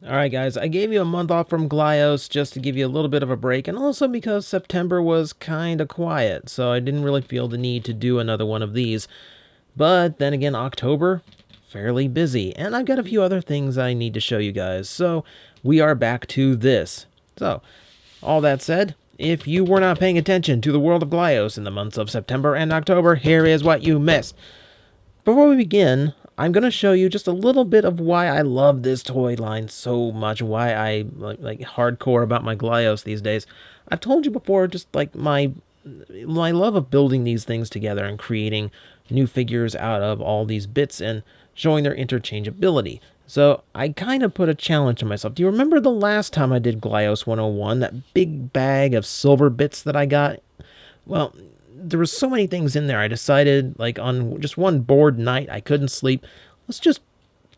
Alright guys, I gave you a month off from Glyos just to give you a little bit of a break, and also because September was kinda quiet, so I didn't really feel the need to do another one of these. But then again, October, fairly busy, and I've got a few other things I need to show you guys, so we are back to this. So, all that said, if you were not paying attention to the world of Glyos in the months of September and October, here is what you missed. Before we begin, I'm going to show you just a little bit of why I love this toy line so much, why I like hardcore about my Glyos these days. I've told you before just like my love of building these things together and creating new figures out of all these bits and showing their interchangeability. So I kind of put a challenge to myself. Do you remember the last time I did Glyos 101, that big bag of silver bits that I got? Well, there was so many things in there. I decided, like, on just one bored night, I couldn't sleep. Let's just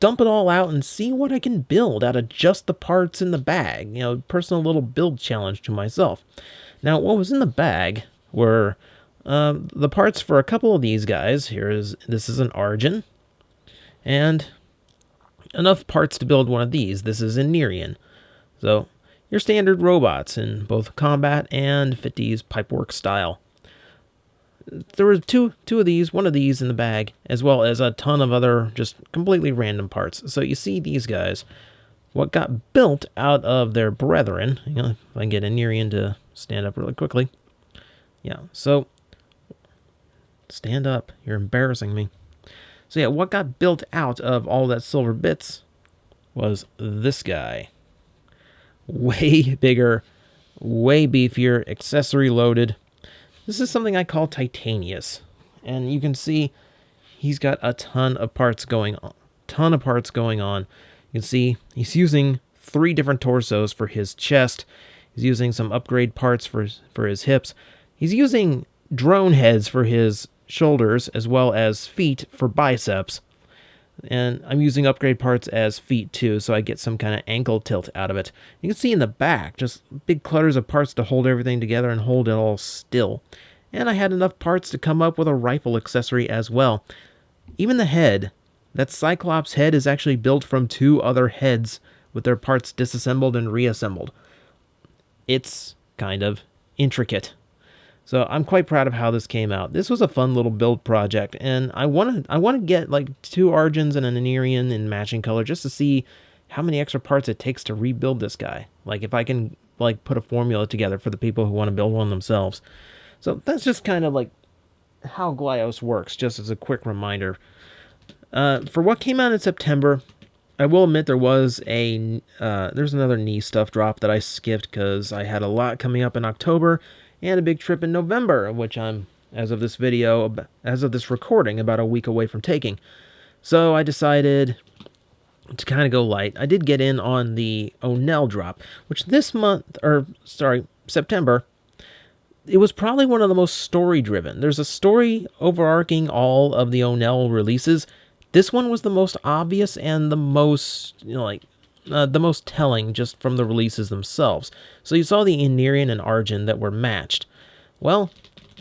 dump it all out and see what I can build out of just the parts in the bag. You know, personal little build challenge to myself. Now, what was in the bag were the parts for a couple of these guys. This is an Argent, and enough parts to build one of these. This is an Nerian. So, your standard robots in both combat and 50s pipework style. There were two of these, one of these in the bag, as well as a ton of other just completely random parts. So you see these guys, what got built out of their brethren. You know, if I can get a Nerian to stand up really quickly. Yeah, so stand up. You're embarrassing me. So yeah, what got built out of all that silver bits was this guy. Way bigger, way beefier, accessory loaded. This is something I call Titanius, and you can see he's got a ton of parts going on. You can see he's using 3 different torsos for his chest. He's using some upgrade parts for his hips. He's using drone heads for his shoulders, as well as feet for biceps. And I'm using upgrade parts as feet too, so I get some kind of ankle tilt out of it. You can see in the back, just big clutters of parts to hold everything together and hold it all still. And I had enough parts to come up with a rifle accessory as well. Even the head, that Cyclops head is actually built from 2 other heads with their parts disassembled and reassembled. It's kind of intricate. So I'm quite proud of how this came out. This was a fun little build project, and I want to get like 2 Argents and an Nerian in matching color just to see how many extra parts it takes to rebuild this guy. Like if I can like put a formula together for the people who want to build one themselves. So that's just kind of like how Glyos works, just as a quick reminder. For what came out in September, I will admit there's another knee stuff drop that I skipped because I had a lot coming up in October and a big trip in November, which I'm, as of this recording, about a week away from taking. So I decided to kind of go light. I did get in on the Onell drop, which September, it was probably one of the most story-driven. There's a story overarching all of the Onell releases. This one was the most obvious and the most, the most telling just from the releases themselves. So you saw the Nerian and Argent that were matched. Well,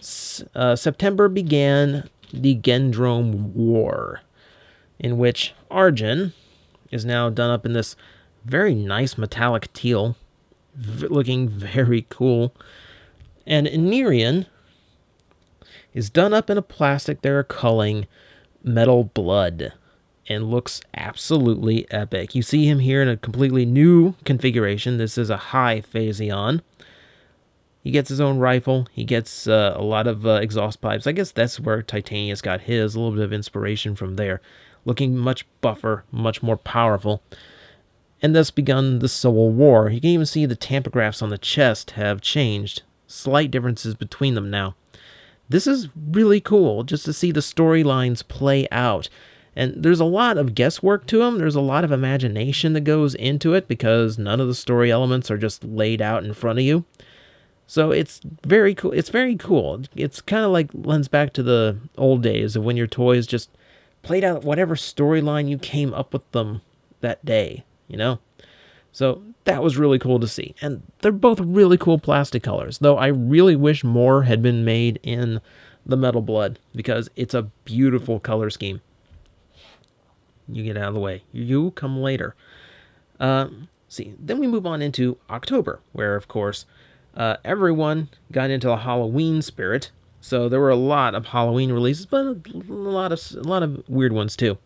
September began the Gendrome War, in which Argent is now done up in this very nice metallic teal, looking very cool. And Nerian is done up in a plastic they're calling Metal Blood, and looks absolutely epic. You see him here in a completely new configuration. This is a high Phaseon. He gets his own rifle. He gets a lot of exhaust pipes. I guess that's where Titanius got his, a little bit of inspiration from there. Looking much buffer, much more powerful. And thus begun the Civil War. You can even see the tampograms on the chest have changed. Slight differences between them now. This is really cool, just to see the storylines play out. And there's a lot of guesswork to them. There's a lot of imagination that goes into it because none of the story elements are just laid out in front of you. So it's very cool. It's very cool. It's kind of like lends back to the old days of when your toys just played out whatever storyline you came up with them that day, you know? So that was really cool to see. And they're both really cool plastic colors, though I really wish more had been made in the Metal Blood because it's a beautiful color scheme. You get out of the way. You come later. See, then we move on into October, where, of course, everyone got into the Halloween spirit. So there were a lot of Halloween releases, but a lot of weird ones too.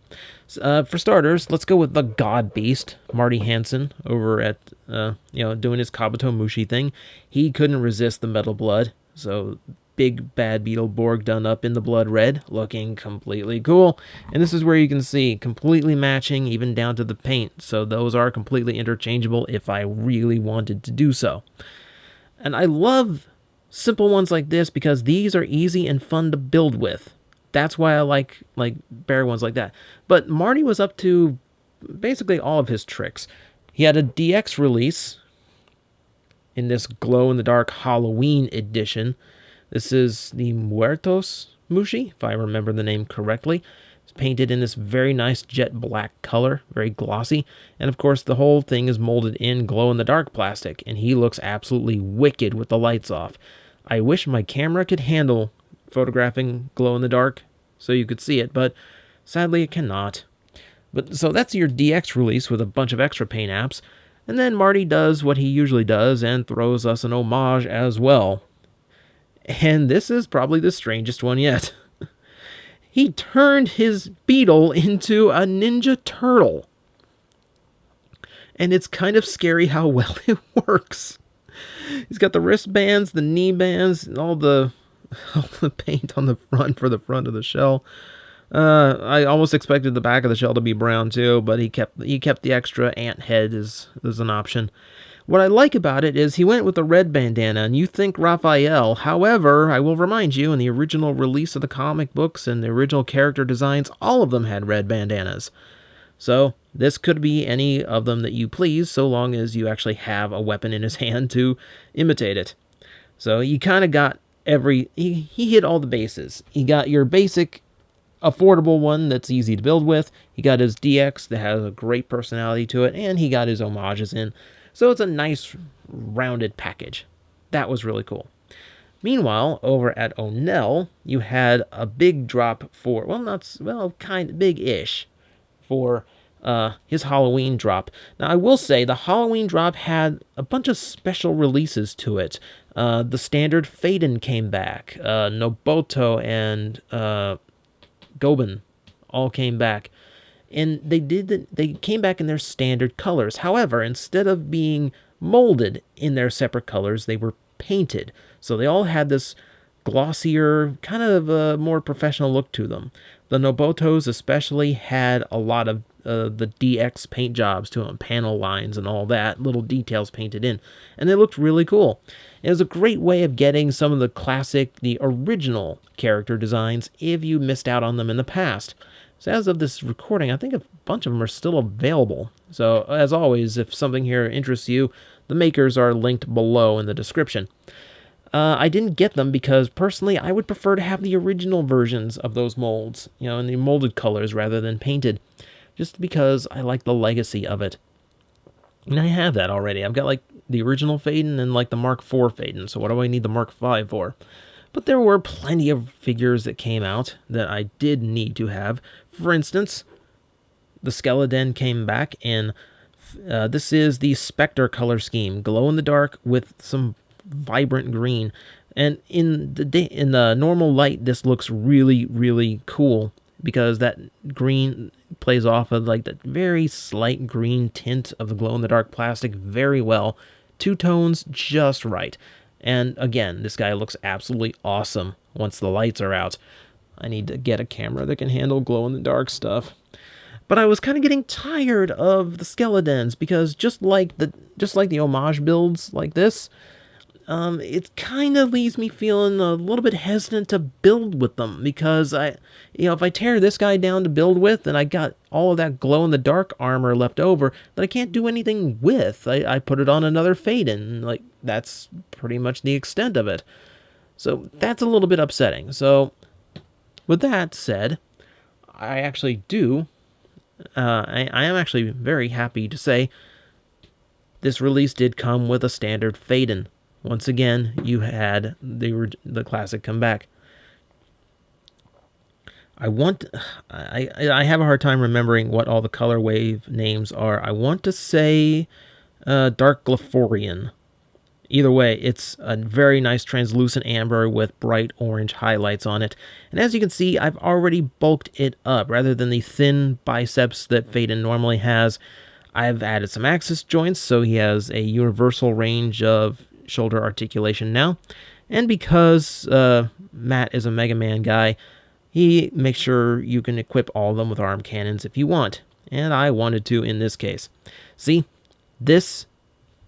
For starters, let's go with the God Beast, Marty Hansen, over at doing his Kabuto Mushi thing. He couldn't resist the metal blood, so big bad Beetleborg done up in the blood red, looking completely cool. And this is where you can see completely matching, even down to the paint. So those are completely interchangeable if I really wanted to do so. And I love simple ones like this because these are easy and fun to build with. That's why I like bare ones like that. But Marty was up to basically all of his tricks. He had a DX release in this glow-in-the-dark Halloween edition. This is the Muertos Mushi, if I remember the name correctly. It's painted in this very nice jet black color, very glossy. And of course, the whole thing is molded in glow-in-the-dark plastic, and he looks absolutely wicked with the lights off. I wish my camera could handle photographing glow-in-the-dark so you could see it, but sadly it cannot. But so that's your DX release with a bunch of extra paint apps. And then Marty does what he usually does and throws us an homage as well. And this is probably the strangest one yet. He turned his beetle into a Ninja Turtle. And it's kind of scary how well it works. He's got the wristbands, the knee bands, and all the paint on the front for the front of the shell. I almost expected the back of the shell to be brown too, but he kept the extra ant head as an option. What I like about it is he went with the red bandana, and you think Raphael. However, I will remind you, in the original release of the comic books and the original character designs, all of them had red bandanas. So this could be any of them that you please, so long as you actually have a weapon in his hand to imitate it. So you kind of got he hit all the bases. He got your basic affordable one that's easy to build with. He got his DX that has a great personality to it, and he got his homages in. So it's a nice rounded package. That was really cool. Meanwhile, over at O'Neill, you had a big drop for, kind of big-ish for his Halloween drop. Now, I will say the Halloween drop had a bunch of special releases to it. The standard Faden came back. Noboto and Goben all came back. And they came back in their standard colors. However, instead of being molded in their separate colors, they were painted. So they all had this glossier, kind of a more professional look to them. The Nobotos especially had a lot of the DX paint jobs to them, panel lines and all that, little details painted in. And they looked really cool. It was a great way of getting some of the original character designs if you missed out on them in the past. So as of this recording, I think a bunch of them are still available. So as always, if something here interests you, the makers are linked below in the description. I didn't get them because personally I would prefer to have the original versions of those molds, in the molded colors rather than painted, just because I like the legacy of it. And I have that already. I've got the original Faden and the Mark IV Faden, so what do I need the Mark V for? But there were plenty of figures that came out that I did need to have. For instance, the Skeleton came back, and this is the Spectre color scheme, glow in the dark with some vibrant green. And in the normal light, this looks really, really cool because that green plays off of that very slight green tint of the glow in the dark plastic very well. Two tones just right. And again, this guy looks absolutely awesome once the lights are out. I need to get a camera that can handle glow-in-the-dark stuff. But I was kind of getting tired of the skeletons because just like the homage builds like this, it kind of leaves me feeling a little bit hesitant to build with them because if I tear this guy down to build with and I got all of that glow-in-the-dark armor left over that I can't do anything with, I put it on another Faden. That's pretty much the extent of it. So that's a little bit upsetting. So with that said, I actually do, I am actually very happy to say this release did come with a standard Faden. Once again, you had the classic come back. I want, I have a hard time remembering what all the color wave names are. I want to say Dark Glyphorian. Either way, it's a very nice translucent amber with bright orange highlights on it. And as you can see, I've already bulked it up. Rather than the thin biceps that Phaeton normally has, I've added some axis joints, so he has a universal range of shoulder articulation now. And because Matt is a Mega Man guy, he makes sure you can equip all of them with arm cannons if you want. And I wanted to in this case. See, this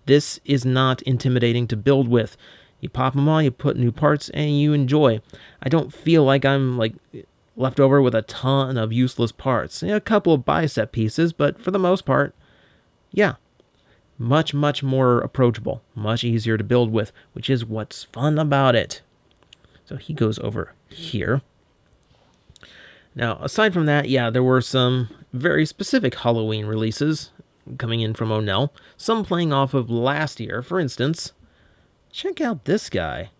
is not intimidating to build with. You pop them on, you put new parts, and you enjoy. I don't feel like I'm like left over with a ton of useless parts. A couple of bicep pieces, but for the most part, yeah, much more approachable, much easier to build with, which is what's fun about it. So he goes over here. Now, aside from that, yeah, there were some very specific Halloween releases coming in from Onell, some playing off of last year. For instance, check out this guy.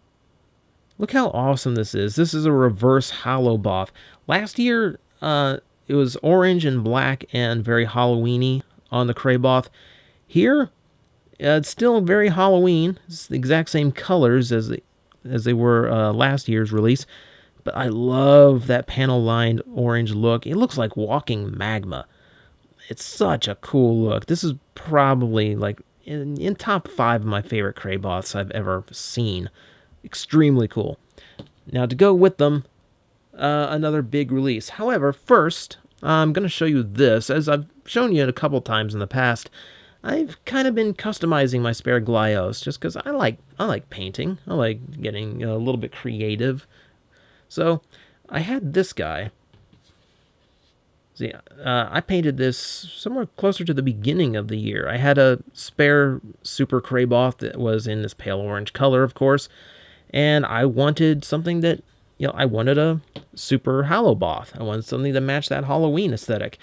Look how awesome this is. This is a reverse hollow both. Last year, it was orange and black and very Halloween-y on the Crayboth. Here, it's still very Halloween. It's the exact same colors as they were last year's release. But I love that panel-lined orange look. It looks like walking magma. It's such a cool look. This is probably like in top 5 of my favorite Crayboths I've ever seen. Extremely cool. Now to go with them, another big release. However, first, I'm going to show you this. As I've shown you a couple times in the past, I've kind of been customizing my spare Glyos just because I like painting. I like getting a little bit creative. So I had this guy. See, I painted this somewhere closer to the beginning of the year. I had a spare Super Crayboth that was in this pale orange color, of course, and I wanted something that, I wanted a Super Hollow Both. I wanted something to match that Halloween aesthetic.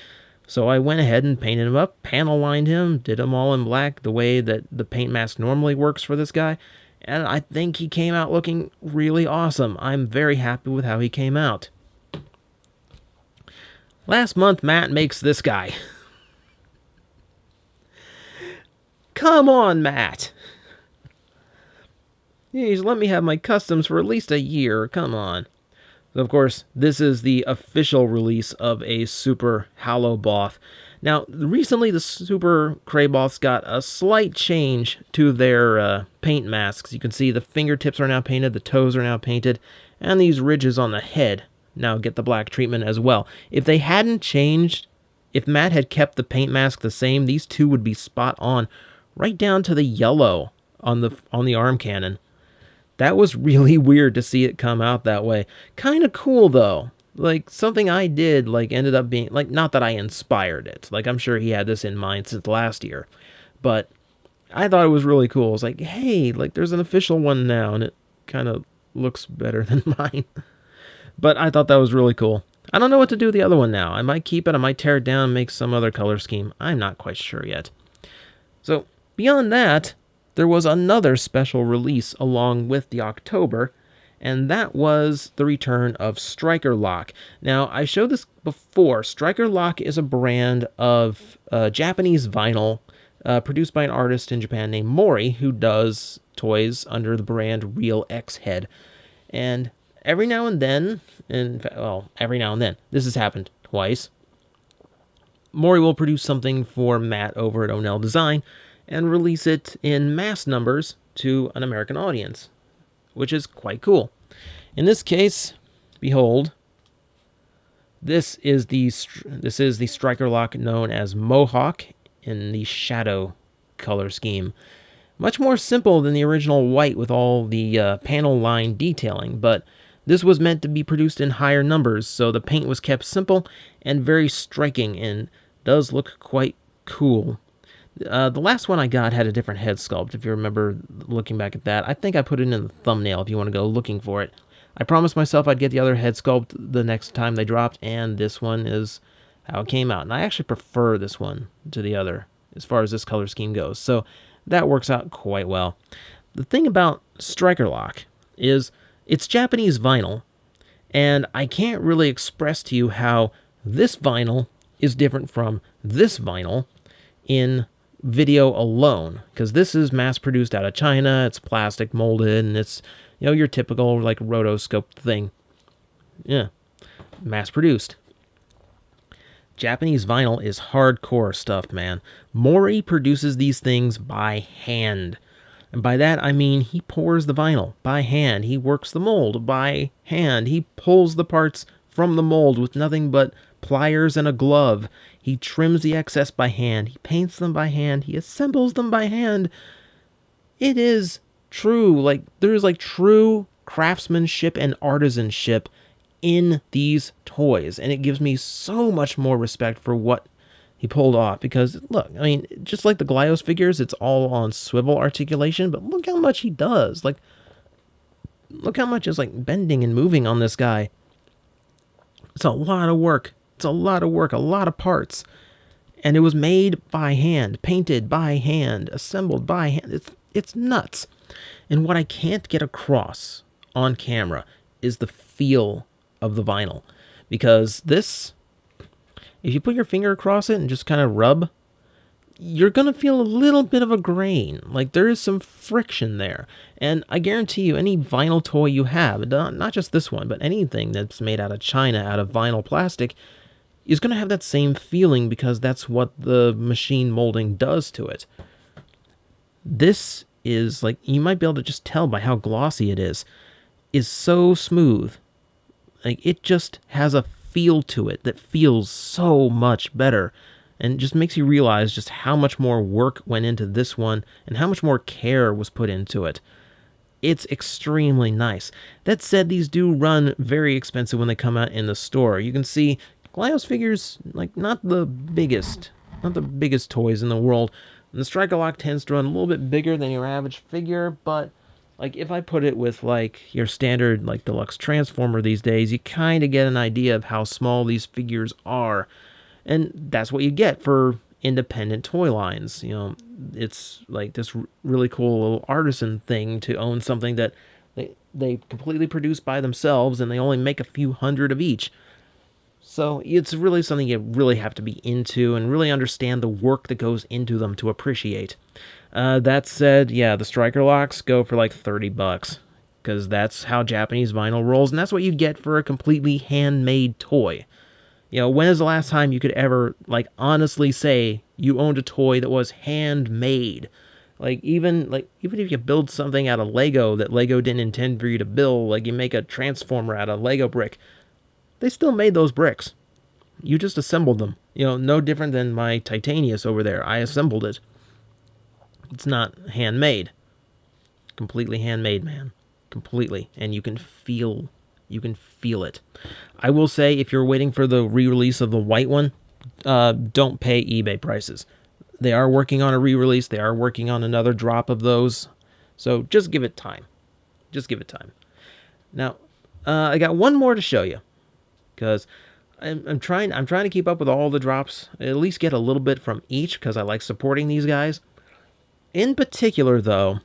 So I went ahead and painted him up, panel lined him, did him all in black, the way that the paint mask normally works for this guy, and I think he came out looking really awesome. I'm very happy with how he came out. Last month, Matt makes this guy. Come on, Matt. He's let me have my customs for at least a year. Come on. So, of course, this is the official release of a Super Hollow Both. Now, recently the Super Crayboths got a slight change to their paint masks. You can see the fingertips are now painted, the toes are now painted, and these ridges on the head now get the black treatment as well. If they hadn't changed, if Matt had kept the paint mask the same, these two would be spot on, right down to the yellow on the arm cannon. That was really weird to see it come out that way. Kind of cool though. Like something I did ended up being not that I inspired it. I'm sure he had this in mind since last year, but I thought it was really cool. I was like, hey, there's an official one now, and it kind of looks better than mine. But I thought that was really cool. I don't know what to do with the other one now. I might keep it, I might tear it down and make some other color scheme. I'm not quite sure yet. So, beyond that, there was another special release along with the October, and that was the return of Striker Lock. Now, I showed this before. Striker Lock is a brand of Japanese vinyl produced by an artist in Japan named Mori, who does toys under the brand Real X Head. And every now and then, this has happened twice, Mori will produce something for Matt over at Onell Design and release it in mass numbers to an American audience, which is quite cool. In this case, behold, this is the Striker Lock known as Mohawk in the Shadow color scheme. Much more simple than the original white with all the panel line detailing, but this was meant to be produced in higher numbers, so the paint was kept simple and very striking and does look quite cool. The last one I got had a different head sculpt, if you remember looking back at that. I think I put it in the thumbnail if you want to go looking for it. I promised myself I'd get the other head sculpt the next time they dropped, and this one is how it came out. And I actually prefer this one to the other as far as this color scheme goes, so that works out quite well. The thing about Striker Lock is it's Japanese vinyl, And I can't really express to you how this vinyl is different from this vinyl in video alone, because this is mass produced out of China. It's plastic molded, and it's, you know, your typical like rotoscope thing. Yeah, mass produced. Japanese vinyl is hardcore stuff, man. Mori produces these things by hand. And by that, I mean he pours the vinyl by hand. He works the mold by hand. He pulls the parts from the mold with nothing but pliers and a glove. He trims the excess by hand. He paints them by hand. He assembles them by hand. It is true. Like, there's like true craftsmanship and artisanship in these toys. And it gives me so much more respect for what he pulled off, because look, I mean, just like the Glyos figures, it's all on swivel articulation, but look how much he does. Like, look how much is like bending and moving on this guy. It's a lot of work. It's a lot of work, a lot of parts. And it was made by hand, painted by hand, assembled by hand. It's nuts. And what I can't get across on camera is the feel of the vinyl, because this, if you put your finger across it and just kind of rub, you're going to feel a little bit of a grain. Like, there is some friction there. And I guarantee you, any vinyl toy you have, not just this one, but anything that's made out of China, out of vinyl plastic, is going to have that same feeling, because that's what the machine molding does to it. This is, like, you might be able to just tell by how glossy it is so smooth. Like, it just has a feel to it that feels so much better, and just makes you realize just how much more work went into this one and how much more care was put into it. It's extremely nice. That said, these do run very expensive when they come out in the store. You can see Glyos figures, like, not the biggest toys in the world. And the Striker Lock tends to run a little bit bigger than your average figure, but like, if I put it with like your standard like deluxe Transformer these days, you kind of get an idea of how small these figures are. And that's what you get for independent toy lines. You know, it's like this really cool little artisan thing to own something that they completely produce by themselves, and they only make a few hundred of each. So it's really something you really have to be into and really understand the work that goes into them to appreciate. That said, yeah, the Striker Locks go for like $30, because that's how Japanese vinyl rolls, and that's what you get for a completely handmade toy. You know, when is the last time you could ever, like, honestly say you owned a toy that was handmade? Like, even if you build something out of Lego that Lego didn't intend for you to build, like you make a Transformer out of Lego brick, they still made those bricks. You just assembled them. You know, no different than my Titanius over there. I assembled it. It's not handmade. Completely handmade, man. Completely. And you can feel it. I will say, if you're waiting for the re-release of the white one, don't pay eBay prices. They are working on a re-release. They are working on another drop of those. So just give it time. Just give it time. Now, I got one more to show you, because I'm trying to keep up with all the drops. At least get a little bit from each, because I like supporting these guys. In particular, though,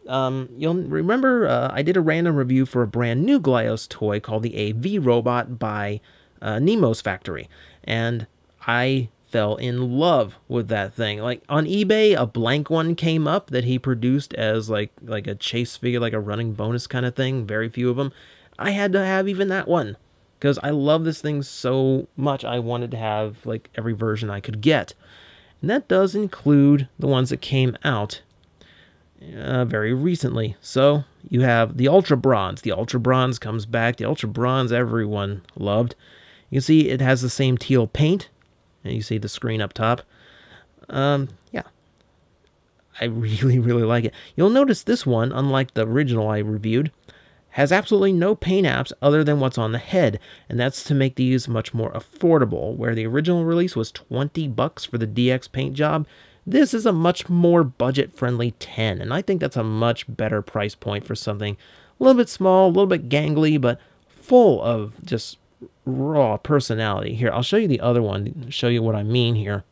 you'll remember I did a random review for a brand new Glyos toy called the AV Robot by Nemo's Factory, and I fell in love with that thing. Like, on eBay, a blank one came up that he produced as like a chase figure, like a running bonus kind of thing. Very few of them. I had to have even that one, because I love this thing so much. I wanted to have like every version I could get. And that does include the ones that came out very recently. So you have the Ultra Bronze. The Ultra Bronze comes back. The Ultra Bronze everyone loved. You can see it has the same teal paint. And you see the screen up top. Yeah. I really, really like it. You'll notice this one, unlike the original I reviewed, has absolutely no paint apps other than what's on the head, and that's to make these much more affordable. Where the original release was $20 for the DX paint job, this is a much more budget-friendly $10, and I think that's a much better price point for something a little bit small, a little bit gangly, but full of just raw personality. Here, I'll show you the other one, show you what I mean here.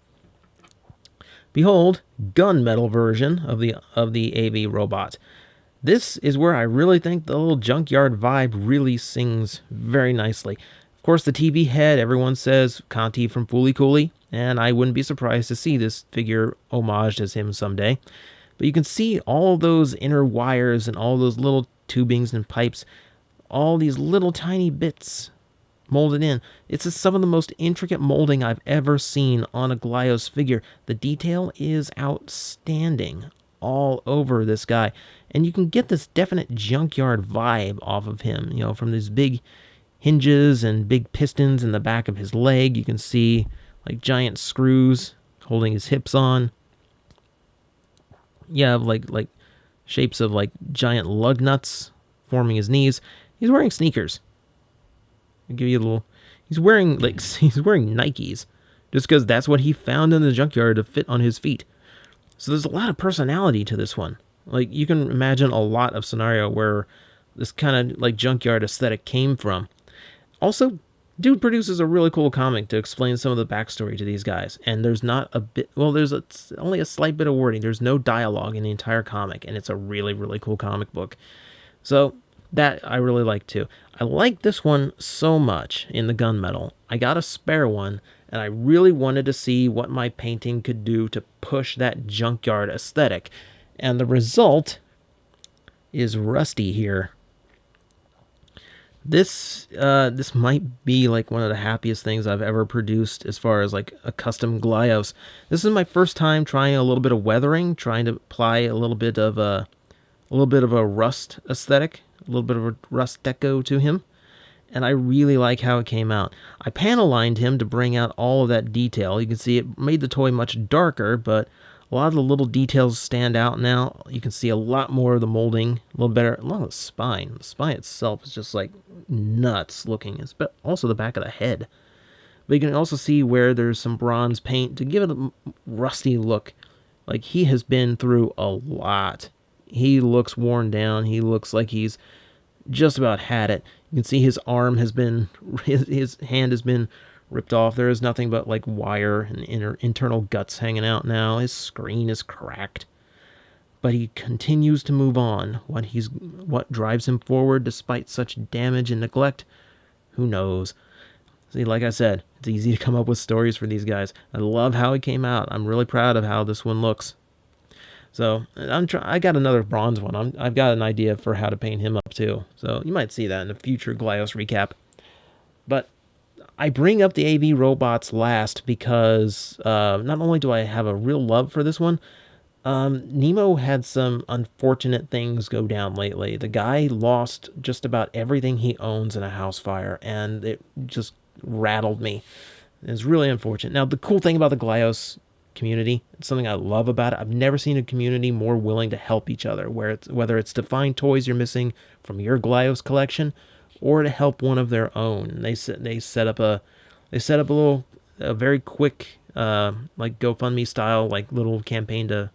Behold, gunmetal version of the AV Robot. This is where I really think the little junkyard vibe really sings very nicely. Of course, the TV head, everyone says Conti from Fooly Cooly, and I wouldn't be surprised to see this figure homaged as him someday. But you can see all those inner wires and all those little tubings and pipes, all these little tiny bits molded in. It's just some of the most intricate molding I've ever seen on a Glyos figure. The detail is outstanding all over this guy. And you can get this definite junkyard vibe off of him, you know, from these big hinges and big pistons in the back of his leg. You can see like giant screws holding his hips on. Yeah, like shapes of like giant lug nuts forming his knees. He's wearing sneakers. I'll give you a little. He's wearing Nikes, just because that's what he found in the junkyard to fit on his feet. So there's a lot of personality to this one. Like you can imagine a lot of scenario where this kind of like junkyard aesthetic came from. Also, dude produces a really cool comic to explain some of the backstory to these guys, and there's not a bit. Well, it's only a slight bit of wording. There's no dialogue in the entire comic, and it's a really, really cool comic book. So that I really like too. I like this one so much in the gunmetal. I got a spare one, and I really wanted to see what my painting could do to push that junkyard aesthetic. And the result is Rusty here. This might be like one of the happiest things I've ever produced as far as like a custom Glyos. This is my first time trying a little bit of weathering, trying to apply a little bit of a rust aesthetic, a little bit of a rust deco to him, and I really like how it came out. I panel lined him to bring out all of that detail. You can see it made the toy much darker, but a lot of the little details stand out now. You can see a lot more of the molding, a little better. A lot of the spine. The spine itself is just like nuts looking, but also the back of the head. But you can also see where there's some bronze paint to give it a rusty look. Like he has been through a lot. He looks worn down. He looks like he's just about had it. You can see his arm has been, his hand has been ripped off. There is nothing but like wire and internal guts hanging out now. His screen is cracked. But he continues to move on. What drives him forward despite such damage and neglect? Who knows? See, like I said, it's easy to come up with stories for these guys. I love how it came out. I'm really proud of how this one looks. So I got another bronze one. I've got an idea for how to paint him up too. So you might see that in a future Glyos recap. But I bring up the AV robots last because not only do I have a real love for this one, Nemo had some unfortunate things go down lately. The guy lost just about everything he owns in a house fire, and it just rattled me. It's really unfortunate. Now, the cool thing about the Glyos community, it's something I love about it. I've never seen a community more willing to help each other, whether it's to find toys you're missing from your Glyos collection or to help one of their own. They set up a very quick like GoFundMe style like little campaign to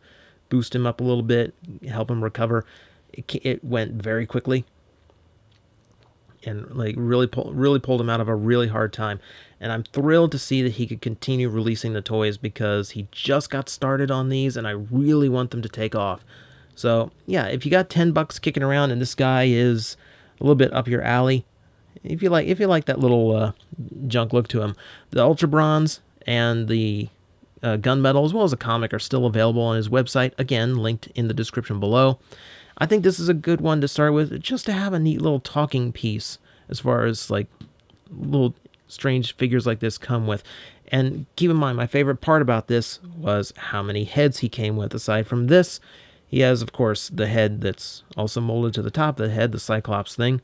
boost him up a little bit, help him recover. It went very quickly, and like really pulled him out of a really hard time. And I'm thrilled to see that he could continue releasing the toys because he just got started on these, and I really want them to take off. So yeah, if you got $10 kicking around and this guy is a little bit up your alley, if you like that little junk look to him, the Ultra Bronze and the gunmetal as well as a comic are still available on his website. Again, linked in the description below. I think this is a good one to start with, just to have a neat little talking piece as far as like little strange figures like this come with. And keep in mind, my favorite part about this was how many heads he came with. Aside from this, he has, of course, the head that's also molded to the top of the head, the Cyclops thing.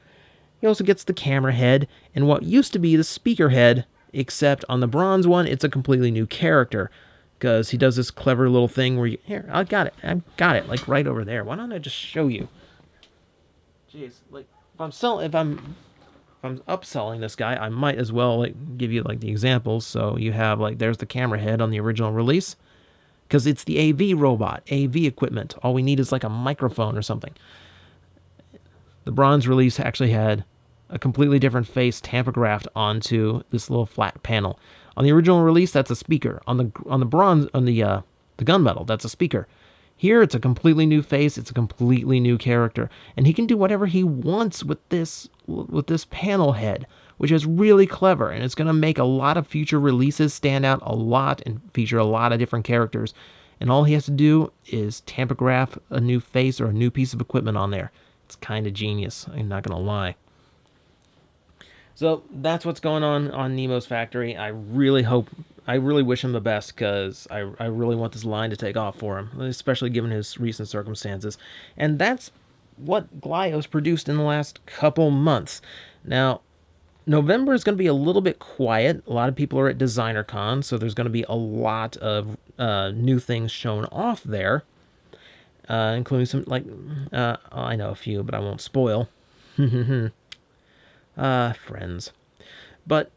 He also gets the camera head and what used to be the speaker head, except on the bronze one, it's a completely new character. Because he does this clever little thing where here, I've got it, like right over there. Why don't I just show you? Jeez, like if I'm upselling this guy, I might as well like give you like the examples. So you have like there's the camera head on the original release, because it's the AV robot, AV equipment. All we need is like a microphone or something. The bronze release actually had a completely different face tampographed onto this little flat panel. On the original release, that's a speaker. On the gunmetal, that's a speaker. Here, it's a completely new face. It's a completely new character, and he can do whatever he wants with this panel head, which is really clever, and it's going to make a lot of future releases stand out a lot and feature a lot of different characters. And all he has to do is tampograph a new face or a new piece of equipment on there. It's kind of genius, I'm not going to lie. So that's what's going on Nemo's factory. I really wish him the best, because I really want this line to take off for him, especially given his recent circumstances. And that's what Glyos produced in the last couple months. Now, November is going to be a little bit quiet. A lot of people are at DesignerCon, so there's going to be a lot of new things shown off there, including some, like, I know a few, but I won't spoil. Friends. But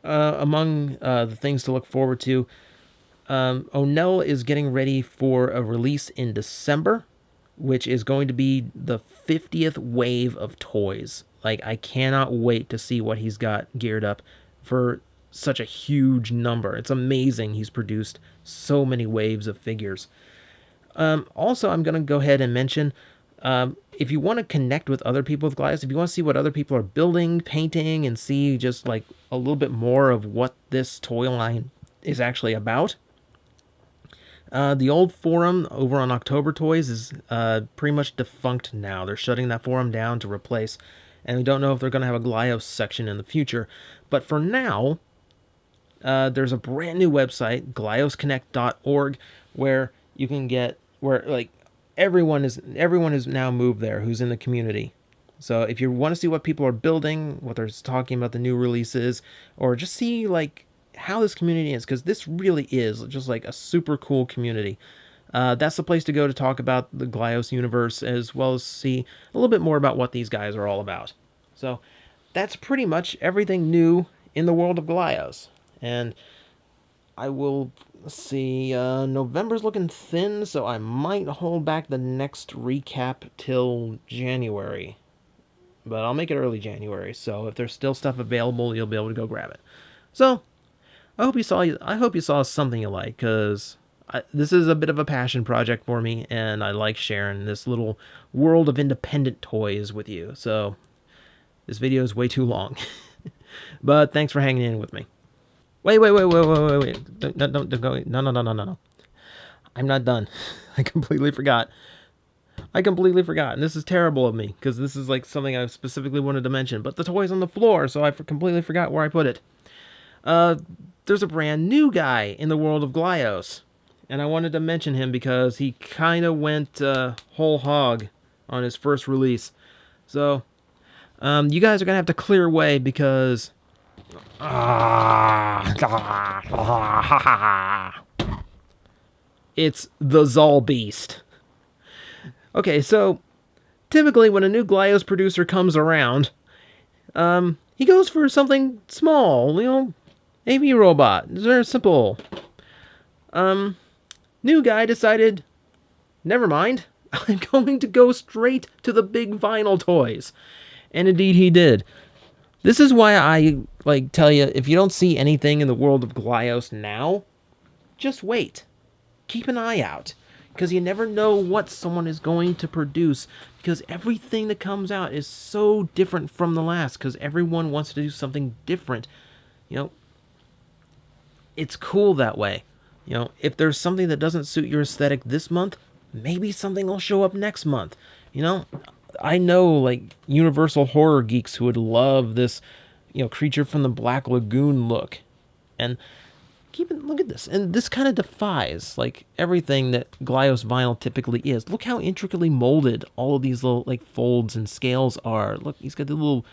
among the things to look forward to, Onell is getting ready for a release in December, which is going to be the 50th wave of toys. Like, I cannot wait to see what he's got geared up for such a huge number. It's amazing he's produced so many waves of figures. Also, I'm going to go ahead and mention, if you want to connect with other people with Glyos, if you want to see what other people are building, painting, and see just like a little bit more of what this toy line is actually about, the old forum over on October Toys is pretty much defunct now. They're shutting that forum down to replace, and we don't know if they're going to have a Glyos section in the future. But for now, there's a brand new website, glyosconnect.org, where you can get, where like everyone has now moved there who's in the community. So if you want to see what people are building, what they're talking about, the new releases, or just see like how this community is, because this really is just like a super cool community. That's the place to go to talk about the Glyos universe, as well as see a little bit more about what these guys are all about. So that's pretty much everything new in the world of Glyos. And I will see, November's looking thin, so I might hold back the next recap till January. But I'll make it early January, so if there's still stuff available, you'll be able to go grab it. So I hope you saw something you like, because this is a bit of a passion project for me, and I like sharing this little world of independent toys with you. So this video is way too long. But thanks for hanging in with me. Wait. Don't go. No. I'm not done. I completely forgot. And this is terrible of me, because this is like something I specifically wanted to mention. But the toy's on the floor, so I completely forgot where I put it. There's a brand new guy in the world of Glyos, and I wanted to mention him because he kind of went whole hog on his first release. So you guys are gonna have to clear away, because it's the Zullbeast. Okay, so typically when a new Glyos producer comes around, he goes for something small, AV robot. It's very simple. New guy decided, never mind, I'm going to go straight to the big vinyl toys. And indeed he did. This is why I tell you, if you don't see anything in the world of Glyos now, just wait. Keep an eye out, because you never know what someone is going to produce, because everything that comes out is so different from the last, because everyone wants to do something different. It's cool that way. If there's something that doesn't suit your aesthetic this month, maybe something will show up next month. I know, Universal horror geeks who would love this, Creature from the Black Lagoon look. And look at this. And this kind of defies, everything that Glyos vinyl typically is. Look how intricately molded all of these little, folds and scales are. Look, he's got the little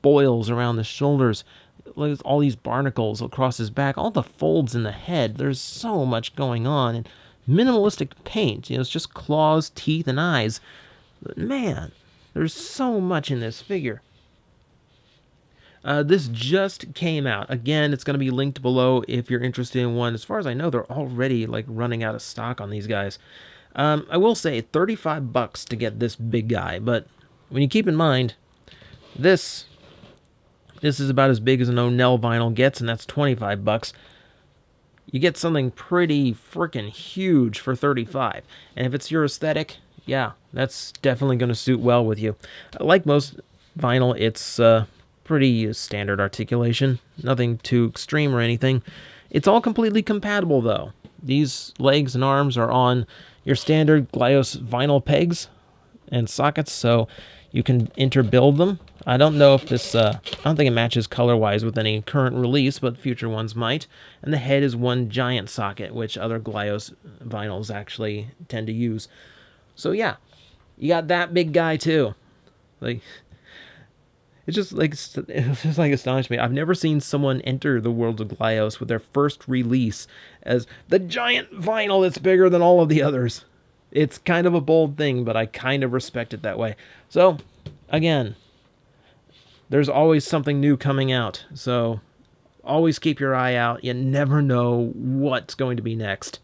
boils around the shoulders. Look at all these barnacles across his back. All the folds in the head. There's so much going on. And minimalistic paint. It's just claws, teeth, and eyes. But man, there's so much in this figure. This just came out. Again, it's going to be linked below if you're interested in one. As far as I know, they're already running out of stock on these guys. I will say $35 to get this big guy, but when you keep in mind, this is about as big as an Onell vinyl gets, and that's $25. you get something pretty freaking huge for 35. And if it's your aesthetic, yeah, that's definitely going to suit well with you. Like most vinyl, it's pretty standard articulation, nothing too extreme or anything. It's all completely compatible though. These legs and arms are on your standard Glyos vinyl pegs and sockets, so you can interbuild them. I don't know if this, I don't think it matches color-wise with any current release, but future ones might. And the head is one giant socket, which other Glyos vinyls actually tend to use. So yeah, you got that big guy too. Like, it's just like astonished me. I've never seen someone enter the world of Glyos with their first release as the giant vinyl that's bigger than all of the others. It's kind of a bold thing, but I kind of respect it that way. So, again, there's always something new coming out. So, always keep your eye out. You never know what's going to be next.